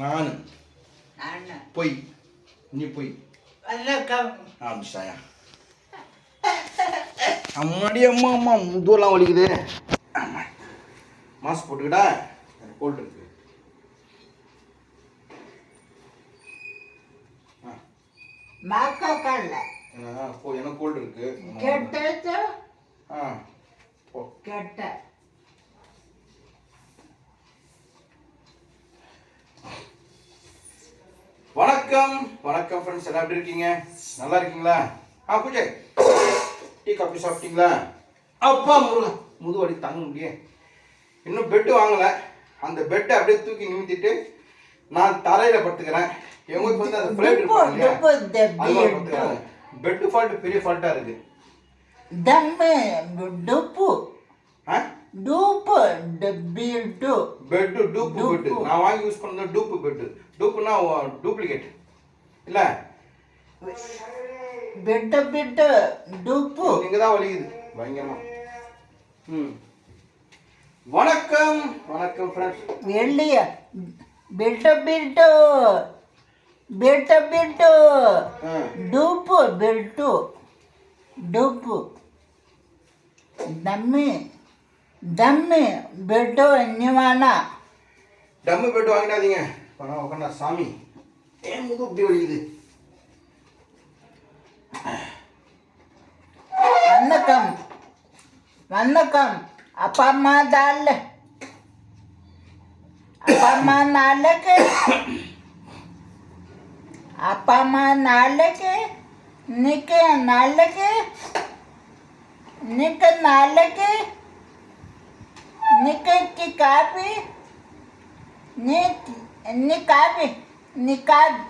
நான் பொய் நீ பொய் ஆரம்பிச்சிட்டாயா? அம்மாடி அம்மா அம்மா முதுவெல்லாம் வலிக்குது. மாஸ்க் போட்டுக்கிட்டா கோல்டு இருக்கு. எனக்கு கோல்டு இருக்கு. வணக்கம் வணக்கம் ஃப்ரெண்ட்ஸ், எல்லாம் எப்படி இருக்கீங்க? நல்லா இருக்கீங்களா? பூஜை டீ காஃபி சாப்பிட்டீங்களா? அப்பா முது வலி தாங்க முடியே. இன்னும் பெட்டு வாங்கலை. அந்த பெட்டை அப்படியே தூக்கி நிமித்திட்டு நான் தரையில் படுத்துக்கிறேன். எங்களுக்கு வந்து அந்த ஃப்ளைட் படுத்துக்கிறேன். பெட்டு ஃபால்ட் பெரிய ஃபால்ட்டாக இருக்குது. பெட்டு டூப்பு பெட்டு நான் வாங்கி யூஸ் பண்ணது. டூப்பு பெட்டு. டூப்புனா டூப்ளிகேட் இல்லை. பெட்டு பெட்டு டூப்பு இங்கே தான் வலிக்குது பயங்கரமா. வணக்கம் வணக்கம் ஃப்ரெண்ட்ஸ். வெள்ளிய பெட்டு பெட்டு பெட்டு பெட்டு டூப்பு பெட்டு டூப்பு தம்மி தம்மி பெட்டு எண்ணிவானா. டம்மு பெட்டு வாங்கிடாதீங்க. பணம் உட்காண்டா சாமி. ஏன் முது இப்படி வலிக்குது? வணக்கம் வணக்கம். அப்பா அம்மா தாள் அப்பா அம்மா நாளைக்கு அப்பா அம்மா நாளைக்கு இன்னைக்கு நாளைக்கு இன்னைக்கு நாளைக்கு இன்னைக்கு காபி நீ காபி நிக்காப்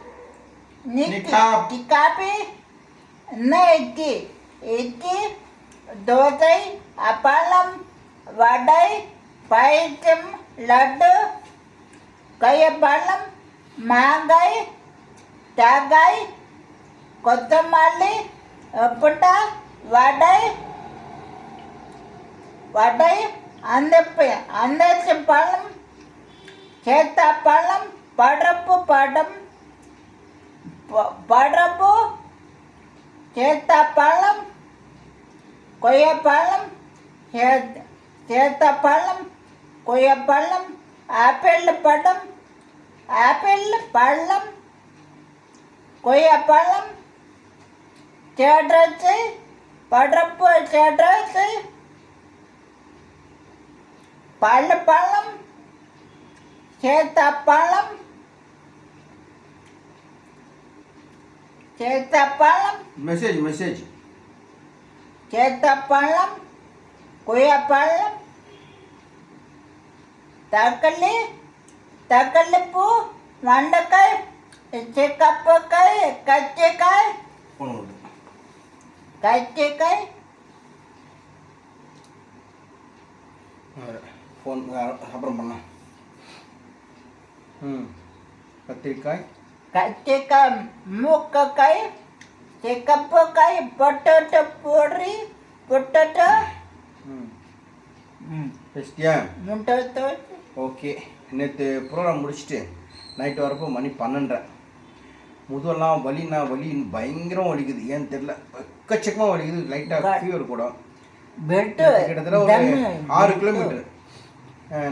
நிக்கி காபி நைட்டி இட்லி தோசை அப்பளம் வடை பாயசம் லட்டு கையப்பழம் மாங்காய் தேங்காய் கொத்தமல்லி புட்டா வடை வடை அந்த பழம் சேத்தாப்பழம் படப்பு படம் படப்பு சேத்தாப்பழம் கொய்யாப்பழம் சேத்தாப்பழம் கொய்யாப்பழம் ஆப்பிள் பழம் ஆப்பிள் பழம் கொய்யாப்பழம் சேட்ரஸு படப்பு சேட்ரஸு பழம் சேத்தாப்பழம் சேத்தாப்பழம் மெசேஜ் சேத்தாப்பழம் கொய்யாப்பழம் தக்காளி பூ வெண்டைக்காய் கப்பக்காய் கத்திரிக்காய் ஃபோன் அப்புறம் பண்ண. கத்திரிக்காய் மூக்கைக்காய் கப்பக்காய் பொட்டேட்டோ பொரி பொட்டேட்டோ முட்டை. ஓகே, நேற்று ப்ரோக்ராம் முடிச்சுட்டு நைட்டு வரப்போ மணி 12:30. முதுவெல்லாம் வலின்னா பயங்கரம் வலிக்குது. ஏன்னு தெரியல, எக்கச்சக்கமாக வலிக்குது. லைட்டாக ஃபீவர் கூட. கிட்டத்தட்ட ஒரு 6 கிலோமீட்டர்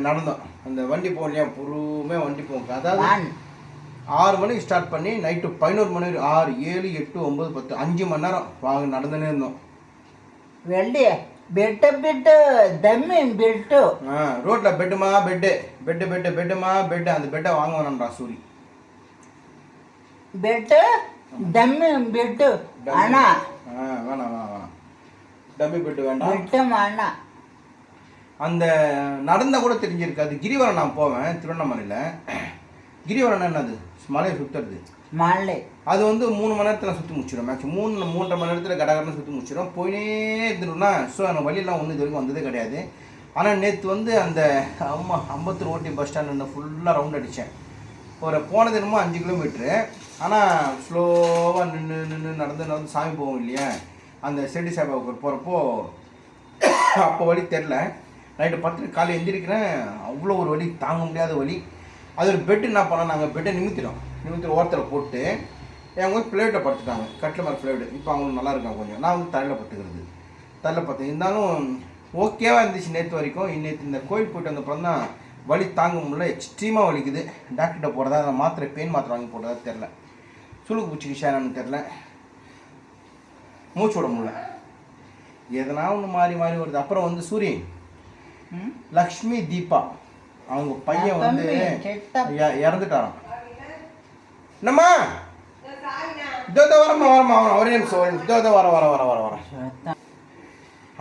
நடந்தோம். அந்த வண்டி போகும் இல்லையா, பொறுமையாக வண்டி போகும். அதாவது 6 மணிக்கு ஸ்டார்ட் பண்ணி நைட்டு 11 மணி 6, 7, 8, 9, 10 5 மணி நேரம் நடந்துனே இருந்தோம். வெள்ளிய பெட்டு பெட்டு தம்மி பெட்டு ரோட்டில் பெட்டுமா பெட்டுமா பெட்டு. அந்த பெட்டை வாங்க வேணாம்டா சூரி. பெட்டு தம்மி பெட்டு அண்ணா வேணாம் டம்மி பெட்டு வேண்டாம். பெட்டு அண்ணா அந்த நடந்தால் கூட தெரிஞ்சிருக்காது. கிரிவலம் நான் போவேன் திருவண்ணாமலையில். கிரிவலம் என்னது? மலையை சுற்றுறது. மலை அது வந்து 3 மணி நேரத்தில் சுற்றி முடிச்சிடும். மேக்ஸிமம் 3.5 மணி நேரத்தில் கடகடன்னு சுற்றி முடிச்சிடும். போயினே இருந்துட்டோம்னா ஸோ அந்த வழியெல்லாம் ஒன்றும் இது வரைக்கும் வந்ததே கிடையாது. ஆனால் நேற்று வந்து அந்த அம்பத்தூர் ஓட்டி பஸ் ஸ்டாண்ட் ஃபுல்லாக ரவுண்ட் அடித்தேன். ஒரு போனது என்னமோ 5 கிலோமீட்ரு. ஆனால் ஸ்லோவாக நின்று நடந்து சாமி போவோம் இல்லையா, அந்த செடி சாபாவுக்கு போகிறப்போ அப்போ வழி தெரில. நைட்டு படுத்துட்டு காலை எந்திரிக்கிறேன், அவ்வளோ ஒரு வலி, தாங்க முடியாத வலி. அது ஒரு பெட்டு என்ன பண்ணோம், நாங்கள் பெட்டை நிமித்திட்டு ஓரத்தில் போட்டு என் போய் பிளேட்டை படுத்துட்டாங்க, கட்டில் மேலே பிளேட்டு. இப்போ அவங்களுக்கு நல்லா இருக்காங்க கொஞ்சம். நான் வந்து தலையில் படுத்துக்கிறது, தலையில் படுத்து இருந்தாலும் ஓகேவாக இருந்துச்சு நேற்று வரைக்கும். இன்னைக்கு இந்த கோயில் போய்ட்டு வந்தப்பறம் தான் வலி தாங்க முடியல, எக்ஸ்ட்ரீமாக வலிக்குது. டாக்டர்கிட்ட போகிறதா, அந்த மாத்திரை பெயின் மாத்திரை வாங்கி போடுறதா தெரில, சுளுக்கு பூச்சி விஷயம் தெரில, மூச்சு விட முடியல, எதனா ஒன்று மாறி மாறி வருது. அப்புறம் வந்து சூரியன், லக்ஷ்மி தீபா அவங்க பையன் வந்து இறந்துட்டாராம். என்னம்மா இதோ வரமா ஒரே நிமிஷம், இதோ வர.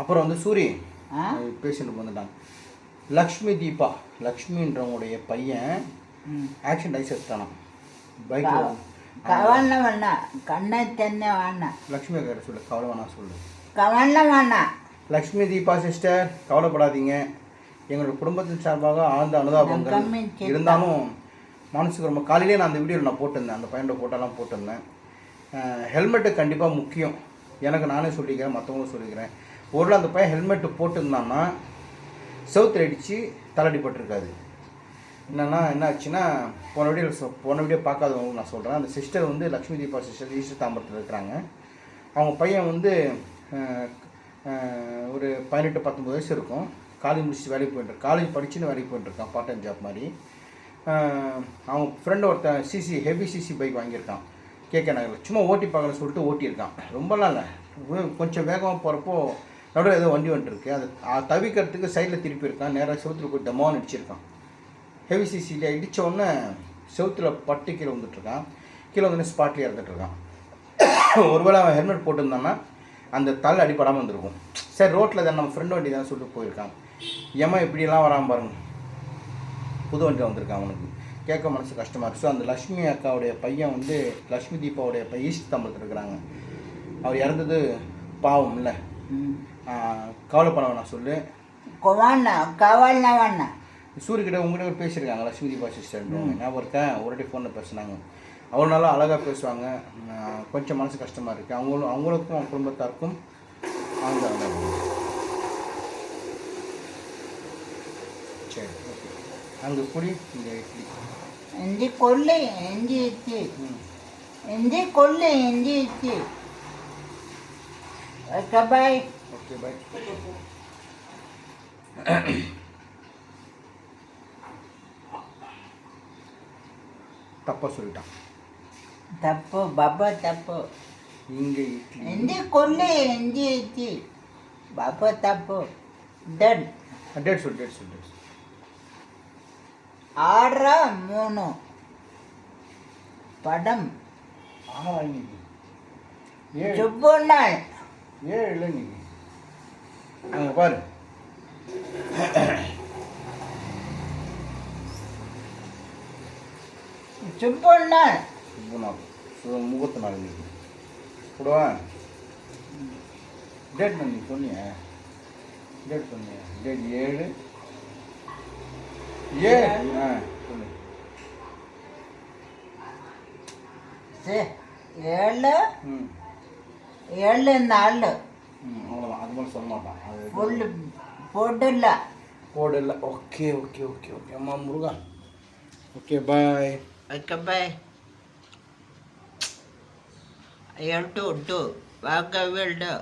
அப்புறம் வந்து சூரியன் பேஷண்ட் வந்துட்டாங்க. லக்ஷ்மி தீபா, லக்ஷ்மின்றவங்களுடைய பையன் ஆக்சிடென்ட் ஆகி செத்துட்டானாம் பைக்கில். கவலை வேணா, கண்ணை தென்னை வேணா, லக்ஷ்மி கிட்ட சொல்லு, கவலை வேணா சொல்லு. கவலை வேணா. லக்ஷ்மி தீபா சிஸ்டர், கவலைப்படாதீங்க. எங்களோட குடும்பத்தின் சார்பாக ஆழ்ந்த அனுதாபங்கள். இருந்தாலும் மனசுக்கு ரொம்ப, காலையிலே நான் அந்த வீடியோவில் நான் போட்டிருந்தேன், அந்த பையனோட ஃபோட்டோலாம் போட்டிருந்தேன். ஹெல்மெட்டு கண்டிப்பாக முக்கியம், எனக்கு நானே சொல்லிக்கிறேன், மற்றவங்களும் சொல்லிக்கிறேன். ஒருவேளை அந்த பையன் ஹெல்மெட்டு போட்டிருந்தான்னா செவுத்துல அடித்து தலையடிப்பட்டிருக்காது. என்னென்னா என்ன ஆச்சுன்னா, போன வீடியோ பார்க்காதவங்களுக்கு நான் சொல்கிறேன். அந்த சிஸ்டர் வந்து லக்ஷ்மி தீபா சிஸ்டர் ஈஸ்டர் தாம்பரத்தில் இருக்கிறாங்க. அவங்க பையன் வந்து ஒரு 18-19 வயசு இருக்கும். காலேஜ் முடிச்சுட்டு வேலைக்கு போயிட்டுருக்கான், காலேஜ் படிச்சுன்னு வேலைக்கு போயிட்டுருக்கான், பார்ட் டைம் ஜாப் மாதிரி. அவங்க ஃப்ரெண்டு ஒருத்தன் ஹெவி சிசி பைக் வாங்கியிருக்கான் கேகே நகரில். சும்மா ஓட்டி பார்க்கல சொல்லிட்டு ஓட்டியிருக்கான். ரொம்பலாம் இல்லை, கொஞ்சம் வேகமாக போகிறப்போ நடுவில் ஏதோ வண்டி வந்துட்டுருக்கு, அதை தவிக்கிறதுக்கு சைடில் திருப்பி இருக்கான். நேராக செவுத்துல போய் டமான்னு அடிச்சிருக்கான். ஹெவி சிசியில் இடித்தோடனே செவுத்துல பட்டு கீழே வந்துட்டுருக்கான். கீழே வந்து ஸ்பாட்லேயே இறந்துட்டுருக்கான். ஒருவேளை அவன் ஹெல்மெட் போட்டிருந்தான்னா அந்த தலை அடிப்படாமல் வந்திருக்கும். சரி, ரோட்டில் தான் நம்ம ஃப்ரெண்டு வண்டி தான் சொல்லிட்டு போயிருக்கான். ஏமா இப்படியெல்லாம் வராமல் பாருங்க, புது வண்டியில் வந்திருக்கான். அவனுக்கு கேட்க மனசு கஷ்டமாக இருக்குது. ஸோ அந்த லக்ஷ்மி அக்காவுடைய பையன் வந்து லக்ஷ்மி தீபாவுடைய பையன் ஈஸ்ட் தாம்பரத்தில் இருக்கிறாங்க. அவர் இறந்தது பாவம் இல்லை, கவலைப்பட வேணாம் சொல்லு. கவலை வேணாம். சூரியக்கிட்ட உங்கள்கிட்ட பேசியிருக்காங்க லக்ஷ்மி தீபா சிஸ்டர், ஞாபகம் இருக்கேன், ஒருவாட்டி ஃபோனில் பேசினாங்க. அவ்வளோ நல்லா அழகாக பேசுவாங்க. கொஞ்சம் மனசு கஷ்டமாக இருக்குது. அவங்களுக்கும் அவங்க குடும்பத்தாருக்கும் ஆழ்ந்த சரி, ஓகே. அங்கே குடி, இந்த இட்லி இஞ்சி கொல்லு, இஞ்சி இட்லி, இஞ்சி கொல்லு, இஞ்சி இட்லி. Okay bye. ஓகே பாய். தப்பாக சொல்லிட்டான். தப்பு பாபா, தப்பு. இங்கே இட்லி, இஞ்சி கொல்லு, இஞ்சி இட்லி. பாபா தப்பு. டெட் சொல்லு. 6-3 படம். இன்னைக்கு 7 சுப்பு நாள். 7 இல்லை இன்னைக்கு. அங்கே பாரு, சுப்பு நாள். முகூர்த்த நாள் இன்னைக்கு போடுவா. டேட் நீ சொன்னிய, டேட் 7 சொல்லு. 7 4. அவ்வளோதான், அது மாதிரி சொல்ல மாட்டான். அது போடல. ஓகே. அம்மா Muruga. Okay bye. Okay bye. I have to வாங்க வேண்டும்.